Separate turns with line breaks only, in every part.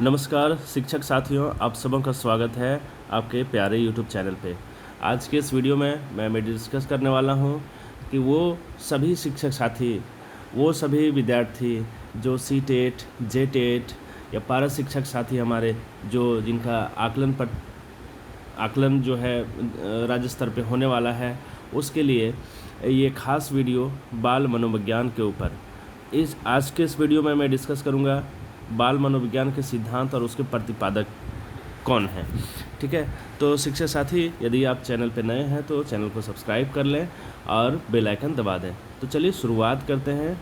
नमस्कार शिक्षक साथियों, आप सबों का स्वागत है आपके प्यारे YouTube चैनल पे। आज के इस वीडियो में मैं डिस्कस करने वाला हूँ कि वो सभी शिक्षक साथी, वो सभी विद्यार्थी जो C-टेट, J-टेट या पारा शिक्षक साथी हमारे जिनका आकलन जो है राज्य स्तर पे होने वाला है, उसके लिए ये खास वीडियो बाल मनोविज्ञान के ऊपर। आज के इस वीडियो में मैं डिस्कस करूँगा बाल मनोविज्ञान के सिद्धांत और उसके प्रतिपादक कौन हैं। ठीक है, तो शिक्षक साथी यदि आप चैनल पर नए हैं तो चैनल को सब्सक्राइब कर लें और बेल आइकन दबा दें। तो चलिए शुरुआत करते हैं।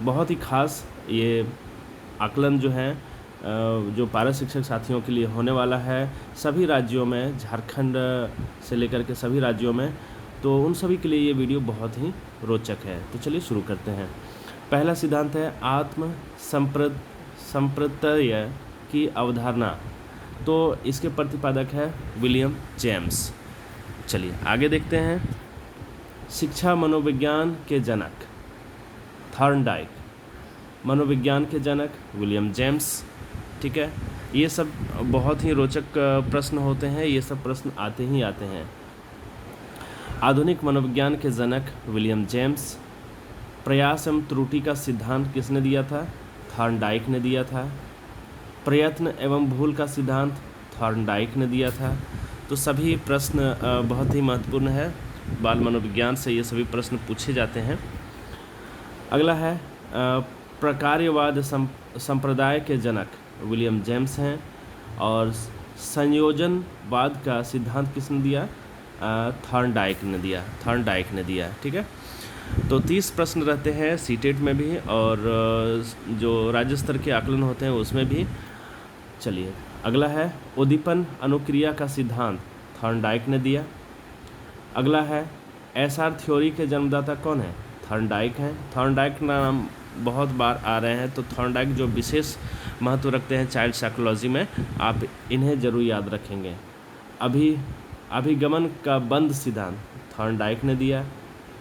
बहुत ही खास ये आकलन जो है जो पारा शिक्षक साथियों के लिए होने वाला है सभी राज्यों में, झारखंड से लेकर के सभी राज्यों में, तो उन सभी के लिए ये वीडियो बहुत ही रोचक है। तो चलिए शुरू करते हैं। पहला सिद्धांत है आत्म संप्रत्यय की अवधारणा। तो इसके प्रतिपादक है विलियम जेम्स। चलिए आगे देखते हैं। शिक्षा मनोविज्ञान के जनक थॉर्नडाइक, मनोविज्ञान के जनक विलियम जेम्स। ठीक है, ये सब बहुत ही रोचक प्रश्न होते हैं, ये सब प्रश्न आते ही आते हैं। आधुनिक मनोविज्ञान के जनक विलियम जेम्स। प्रयास एवं त्रुटि का सिद्धांत किसने दिया था? थॉर्नडाइक ने दिया था। प्रयत्न एवं भूल का सिद्धांत थॉर्नडाइक ने दिया था। तो सभी प्रश्न बहुत ही महत्वपूर्ण है, बाल मनोविज्ञान से ये सभी प्रश्न पूछे जाते हैं। अगला है प्रकार्यवाद संप्रदाय के जनक विलियम जेम्स हैं। और संयोजनवाद का सिद्धांत किसने दिया? थॉर्नडाइक ने दिया। ठीक है, तो 30 प्रश्न रहते हैं C-टेट में भी और जो राज्य स्तर के आकलन होते हैं उसमें भी। चलिए अगला है उद्दीपन अनुक्रिया का सिद्धांत थॉर्नडाइक ने दिया। अगला है SR थ्योरी के जन्मदाता कौन है? थॉर्नडाइक हैं। थॉर्नडाइक नाम बहुत बार आ रहे हैं, तो थॉर्नडाइक जो विशेष महत्व रखते हैं चाइल्ड साइकोलॉजी में, आप इन्हें ज़रूर याद रखेंगे। अभिगमन का बंद सिद्धांत थॉर्नडाइक ने दिया।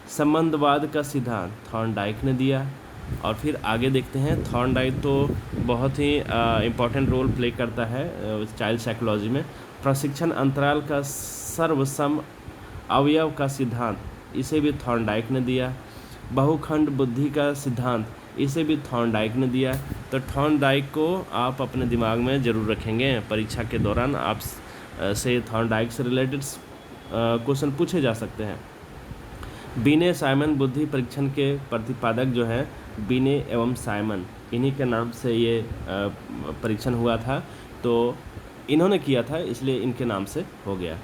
संबंधवाद का सिद्धांत थॉर्नडाइक ने दिया। और फिर आगे देखते हैं, थॉर्नडाइक तो बहुत ही इम्पॉर्टेंट रोल प्ले करता है चाइल्ड साइकोलॉजी में। प्रशिक्षण अंतराल का सर्वसम अवयव का सिद्धांत, इसे भी थॉर्नडाइक ने दिया। बहुखंड बुद्धि का सिद्धांत, इसे भी थॉर्नडाइक ने दिया। तो थॉर्नडाइक को आप अपने दिमाग में ज़रूर रखेंगे, परीक्षा के दौरान आप से थॉर्नडाइक से रिलेटेड क्वेश्चन पूछे जा सकते हैं। बीने साइमन बुद्धि परीक्षण के प्रतिपादक जो है बीने एवं साइमन, इन्हीं के नाम से ये परीक्षण हुआ था, तो इन्होंने किया था इसलिए इनके नाम से हो गया।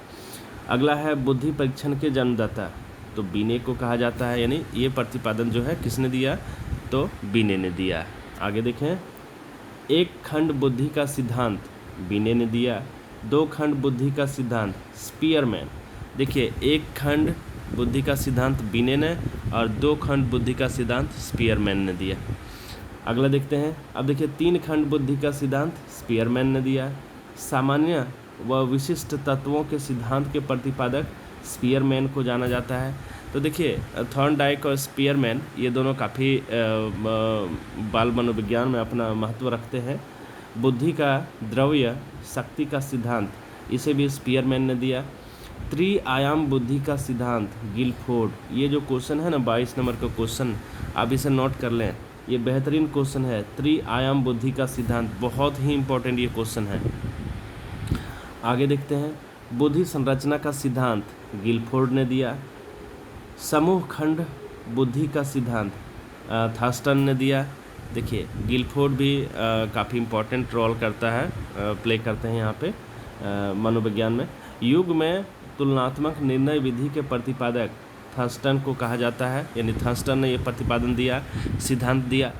अगला है बुद्धि परीक्षण के जन्मदाता, तो बीने को कहा जाता है, यानी ये प्रतिपादन जो है किसने दिया? तो बीने ने दिया। आगे देखें, एक खंड बुद्धि का सिद्धांत बीने ने दिया। दो खंड बुद्धि का सिद्धांत स्पीयरमैन। देखिए, एक खंड बुद्धि का सिद्धांत बीने ने और दो खंड बुद्धि का सिद्धांत स्पीयरमैन ने दिया। अगला देखते हैं। अब देखिए, तीन खंड बुद्धि का सिद्धांत स्पीयरमैन ने दिया। सामान्य व विशिष्ट तत्वों के सिद्धांत के प्रतिपादक स्पीयरमैन को जाना जाता है। तो देखिए, थॉर्नडाइक और स्पीयरमैन ये दोनों काफ़ी बाल मनोविज्ञान में अपना महत्व रखते हैं। बुद्धि का द्रव्य शक्ति का सिद्धांत, इसे भी स्पीयरमैन ने दिया। त्रि-आयाम बुद्धि का सिद्धांत गिलफोर्ड। ये जो क्वेश्चन है ना, 22 नंबर का क्वेश्चन, आप इसे नोट कर लें, ये बेहतरीन क्वेश्चन है। त्रि-आयाम बुद्धि का सिद्धांत बहुत ही इम्पोर्टेंट ये क्वेश्चन है। आगे देखते हैं, बुद्धि संरचना का सिद्धांत गिलफोर्ड ने दिया। समूह खंड बुद्धि का सिद्धांत थर्स्टन ने दिया। देखिए, गिलफोर्ड भी काफ़ी इम्पोर्टेंट रोल करता है, प्ले करते हैं यहाँ पे मनोविज्ञान में। युग में तुलनात्मक निर्णय विधि के प्रतिपादक थर्स्टन को कहा जाता है, यानी थर्स्टन ने ये प्रतिपादन दिया, सिद्धांत दिया।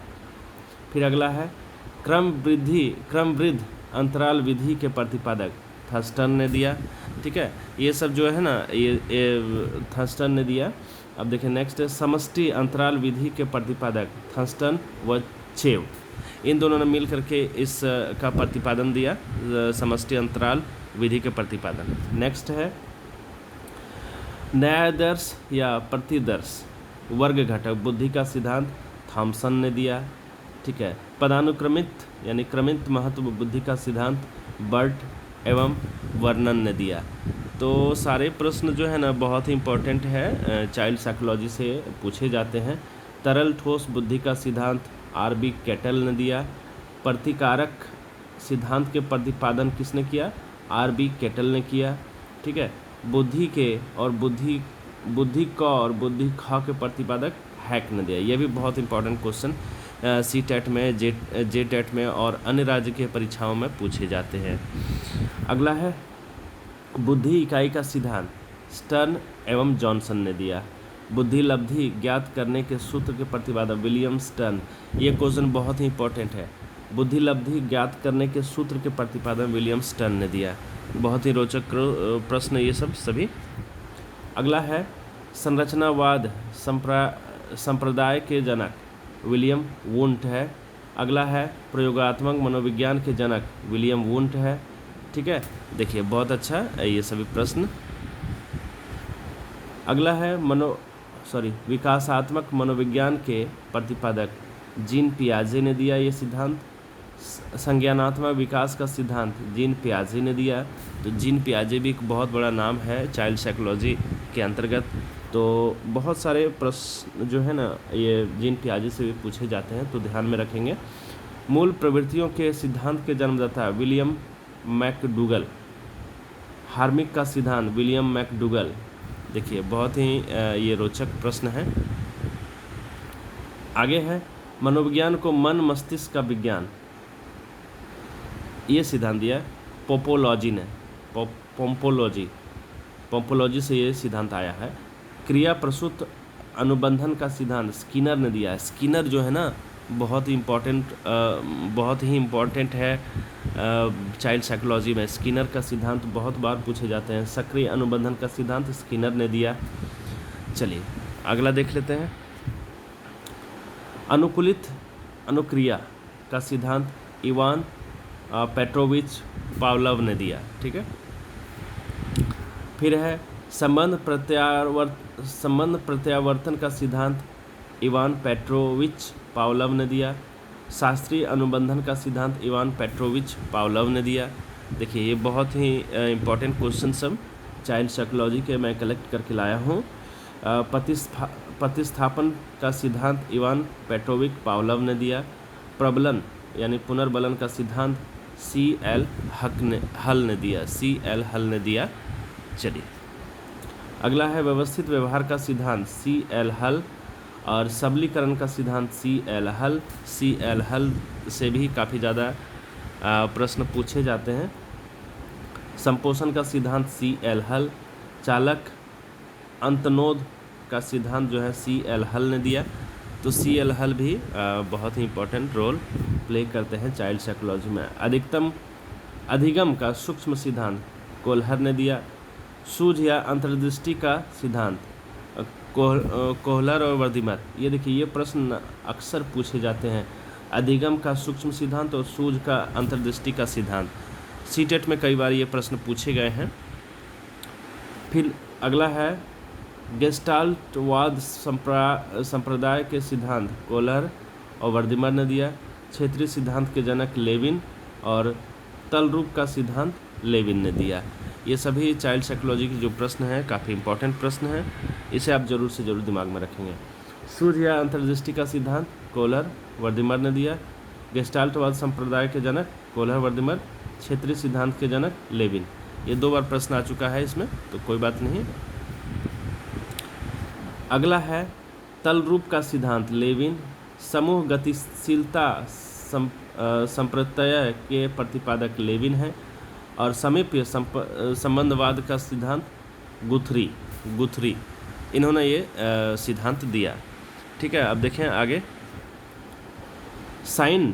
फिर अगला है क्रमवृद्ध अंतराल विधि के प्रतिपादक थर्स्टन ने दिया। ठीक है, ये सब जो है ना, ये थर्स्टन ने दिया। अब देखिए नेक्स्ट है समष्टि अंतराल विधि के प्रतिपादक थर्स्टन व चेव, इन दोनों ने मिल करके इस का प्रतिपादन दिया, समष्टि अंतराल विधि के प्रतिपादन। नेक्स्ट है न्यायादर्श या प्रतिदर्श वर्ग घटक बुद्धि का सिद्धांत थॉमसन ने दिया। ठीक है, पदानुक्रमित यानी क्रमित महत्व बुद्धि का सिद्धांत बर्ट एवं वर्नन ने दिया। तो सारे प्रश्न जो है ना बहुत ही इम्पोर्टेंट है, चाइल्ड साइकोलॉजी से पूछे जाते हैं। तरल ठोस बुद्धि का सिद्धांत आर.बी. केटल ने दिया। प्रतिकारक सिद्धांत के प्रतिपादन किसने किया? आर.बी. केटल ने किया। ठीक है। बुद्धि के और बुद्धि क और बुद्धि ख के प्रतिपादक हैक ने दिया। ये भी बहुत इंपॉर्टेंट क्वेश्चन सी.टेट में, जे.टेट में और अन्य राज्य के परीक्षाओं में पूछे जाते हैं। अगला है बुद्धि इकाई का सिद्धांत स्टर्न एवं जॉनसन ने दिया। बुद्धि लब्धि ज्ञात करने के सूत्र के प्रतिपादक विलियम स्टर्न। ये क्वेश्चन बहुत ही इंपॉर्टेंट है। बुद्धि लब्धि ज्ञात करने के सूत्र के प्रतिपादक विलियम स्टर्न ने दिया। बहुत ही रोचक प्रश्न ये सब सभी। अगला है संरचनावाद संप्रदाय के जनक विलियम वुंट है। अगला है प्रयोगात्मक मनोविज्ञान के जनक विलियम वुंट है। ठीक है, देखिए बहुत अच्छा ये सभी प्रश्न। अगला है विकासात्मक मनोविज्ञान के प्रतिपादक जीन पियाजे ने दिया ये सिद्धांत। संज्ञानात्मक विकास का सिद्धांत जीन पियाजे ने दिया। तो जीन पियाजे भी एक बहुत बड़ा नाम है चाइल्ड साइकोलॉजी के अंतर्गत। तो बहुत सारे प्रश्न जो है ना ये जीन पियाजे से भी पूछे जाते हैं, तो ध्यान में रखेंगे। मूल प्रवृत्तियों के सिद्धांत के जन्मदाता विलियम मैकडूगल। हार्मिक का सिद्धांत विलियम मैकडूगल। देखिए बहुत ही ये रोचक प्रश्न है। आगे है मनोविज्ञान को मन मस्तिष्क का विज्ञान, ये सिद्धांत दिया पोपोलॉजी ने। पोम्पोलॉजी से ये सिद्धांत आया है। क्रिया प्रसूत अनुबंधन का सिद्धांत स्किनर ने दिया है। स्किनर जो है ना बहुत ही इम्पोर्टेंट है चाइल्ड साइकोलॉजी में। स्किनर का सिद्धांत बहुत बार पूछे जाते हैं। सक्रिय अनुबंधन का सिद्धांत स्किनर ने दिया। चलिए अगला देख लेते हैं। अनुकूलित अनुक्रिया का सिद्धांत इवान पेट्रोविच पावलोव ने दिया। ठीक है। फिर है संबंध प्रत्यावर्तन का सिद्धांत इवान पेट्रोविच पावलोव ने दिया। शास्त्रीय अनुबंधन का सिद्धांत इवान पेट्रोविच पावलोव ने दिया। देखिए ये बहुत ही इम्पोर्टेंट क्वेश्चन सब चाइल्ड साइकोलॉजी के मैं कलेक्ट करके लाया हूँ। प्रतिस्थापन का सिद्धांत इवान पेट्रोविच पावलोव ने दिया। प्रबलन यानी पुनर्बलन का सिद्धांत C.L. हल ने दिया। चलिए अगला है व्यवस्थित व्यवहार का सिद्धांत C.L. हल और सबलीकरण का सिद्धांत C.L. हल से भी काफ़ी ज़्यादा प्रश्न पूछे जाते हैं। संपोषण का सिद्धांत C.L. हल। चालक अंतनोद का सिद्धांत जो है C.L. हल ने दिया। तो C.L. हल भी बहुत ही इम्पोर्टेंट रोल प्ले करते हैं चाइल्ड साइकोलॉजी में। अधिगम का सूक्ष्म सिद्धांत कोहलर ने दिया। सूझ या अंतर्दृष्टि का सिद्धांत कोहलर और वर्धीमल। ये देखिए ये प्रश्न अक्सर पूछे जाते हैं। अधिगम का सूक्ष्म सिद्धांत और सूझ का अंतर्दृष्टि का सिद्धांत। सी.टेट में कई बार ये प्रश्न पूछे गए हैं। फिर अगला है गेस्टाल्टवाद संप्रदाय के सिद्धांत कोहलर और वर्धीमल ने दिया। क्षेत्रीय सिद्धांत के जनक लेविन और तलरूप का सिद्धांत लेविन ने दिया। ये सभी चाइल्ड साइकोलॉजी के जो प्रश्न हैं काफ़ी इंपॉर्टेंट प्रश्न हैं, इसे आप ज़रूर से ज़रूर दिमाग में रखेंगे। सूझ या अंतर्दृष्टि का सिद्धांत कोहलर वर्धीमल ने दिया। गेस्टाल्टवाद संप्रदाय के जनक कोहलर वर्धीमल। क्षेत्रीय सिद्धांत के जनक लेविन। ये 2 बार प्रश्न आ चुका है इसमें, तो कोई बात नहीं। अगला है तलरूप का सिद्धांत लेविन। समूह गतिशीलता संप्रत्यय के प्रतिपादक लेविन है और समीप्य संबंधवाद का सिद्धांत गुथरी इन्होंने ये सिद्धांत दिया। ठीक है, अब देखें आगे। साइन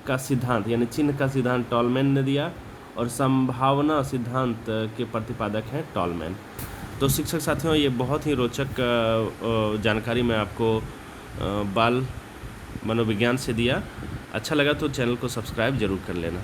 का सिद्धांत यानी चिन्ह का सिद्धांत टॉलमैन ने दिया और संभावना सिद्धांत के प्रतिपादक हैं टॉलमैन। तो शिक्षक साथियों ये बहुत ही रोचक जानकारी मैं आपको बाल मनोविज्ञान से दिया। अच्छा लगा तो चैनल को सब्सक्राइब जरूर कर लेना।